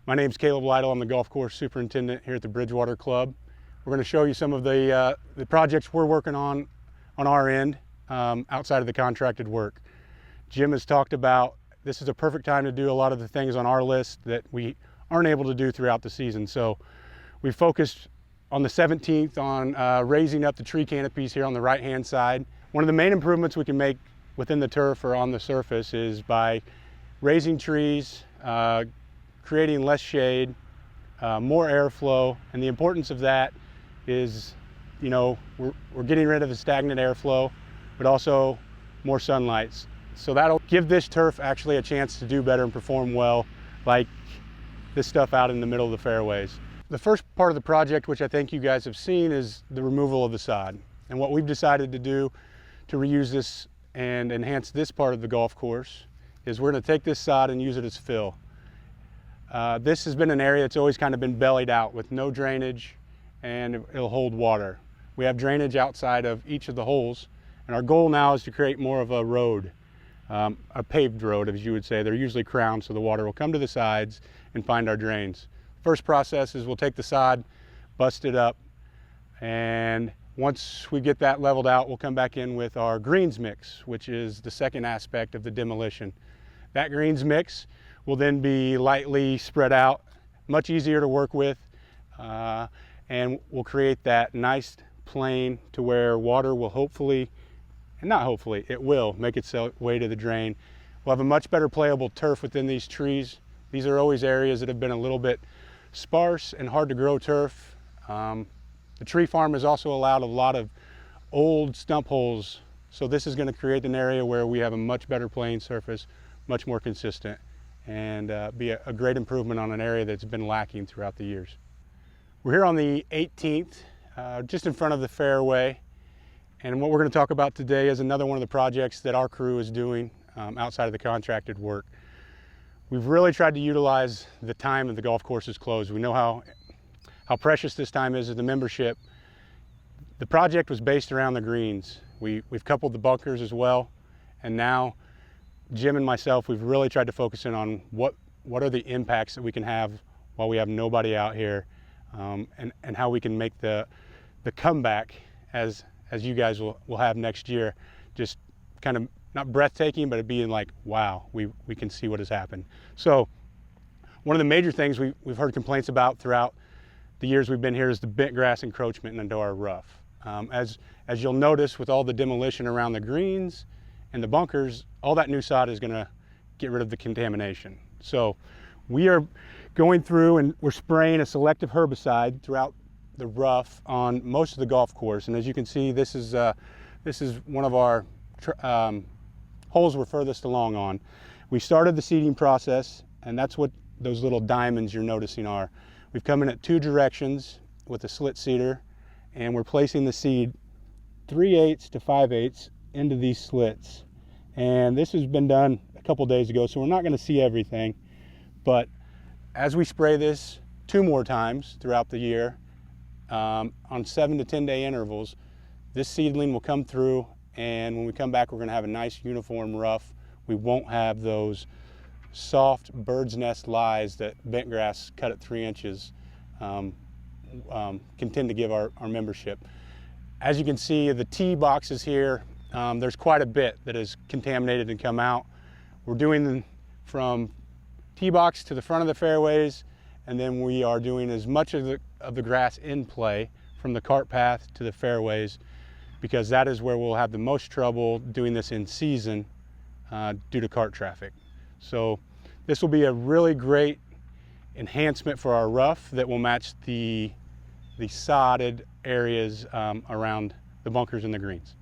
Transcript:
My name's Caleb Lytle. I'm the golf course superintendent here at the Bridgewater Club. We're going to show you some of the projects we're working on our end outside of the contracted work. Jim has talked about this is a perfect time to do a lot of the things on our list that we aren't able to do throughout the season. So we focused on the 17th on raising up the tree canopies here on the right hand side. One of the main improvements we can make within the turf or on the surface is by raising trees, creating less shade, more airflow, and the importance of that is, we're getting rid of the stagnant airflow, but also more sunlight. So that'll give this turf actually a chance to do better and perform well, like this stuff out in the middle of the fairways. The first part of the project, which I think you guys have seen, is the removal of the sod. And what we've decided to do to reuse this and enhance this part of the golf course is we're going to take this sod and use it as fill. This has been an area that's always kind of been bellied out with no drainage, and it'll hold water. We have drainage outside of each of the holes, and our goal now is to create more of a road, a paved road, as you would say. They're usually crowned, so the water will come to the sides and find our drains. First process is we'll take the sod, bust it up, and once we get that leveled out, we'll come back in with our greens mix, which is the second aspect of the demolition. That greens mix will then be lightly spread out, much easier to work with, and we'll create that nice plane to where water will hopefully, and not hopefully, it will make its way to the drain. We'll have a much better playable turf within these trees. These are always areas that have been a little bit sparse and hard to grow turf. The tree farm has also allowed a lot of old stump holes, so this is going to create an area where we have a much better playing surface, much more consistent, and be a great improvement on an area that's been lacking throughout the years. We're here on the 18th, just in front of the fairway, and what we're going to talk about today is another one of the projects that our crew is doing outside of the contracted work. We've really tried to utilize the time that the golf course is closed. We know how precious this time is to the membership. The project was based around the greens. We've coupled the bunkers as well, and now Jim and myself, we've really tried to focus in on what are the impacts that we can have while we have nobody out here, and how we can make the comeback as you guys will have next year, just kind of not breathtaking, but it being like, wow, we can see what has happened. So one of the major things we've heard complaints about throughout the years we've been here is the bent grass encroachment into our rough. As you'll notice, with all the demolition around the greens and the bunkers, all that new sod is going to get rid of the contamination. So we are going through and we're spraying a selective herbicide throughout the rough on most of the golf course. And as you can see, this is one of our holes we're furthest along on. We started the seeding process, and that's what those little diamonds you're noticing are. We've come in at 2 directions with a slit seeder, and we're placing the seed 3/8 to 5/8 into these slits. And this has been done a couple days ago, so we're not going to see everything. But as we spray this 2 more times throughout the year, on 7 to 10 day intervals, this seedling will come through, and when we come back, we're going to have a nice uniform rough. We won't have those soft bird's nest lies that bent grass cut at 3 inches can tend to give our membership. As you can see, the tee boxes here, there's quite a bit that is contaminated and come out. We're doing them from tee box to the front of the fairways, and then we are doing as much of the grass in play from the cart path to the fairways, because that is where we'll have the most trouble doing this in season due to cart traffic. So this will be a really great enhancement for our rough that will match the sodded areas around the bunkers and the greens.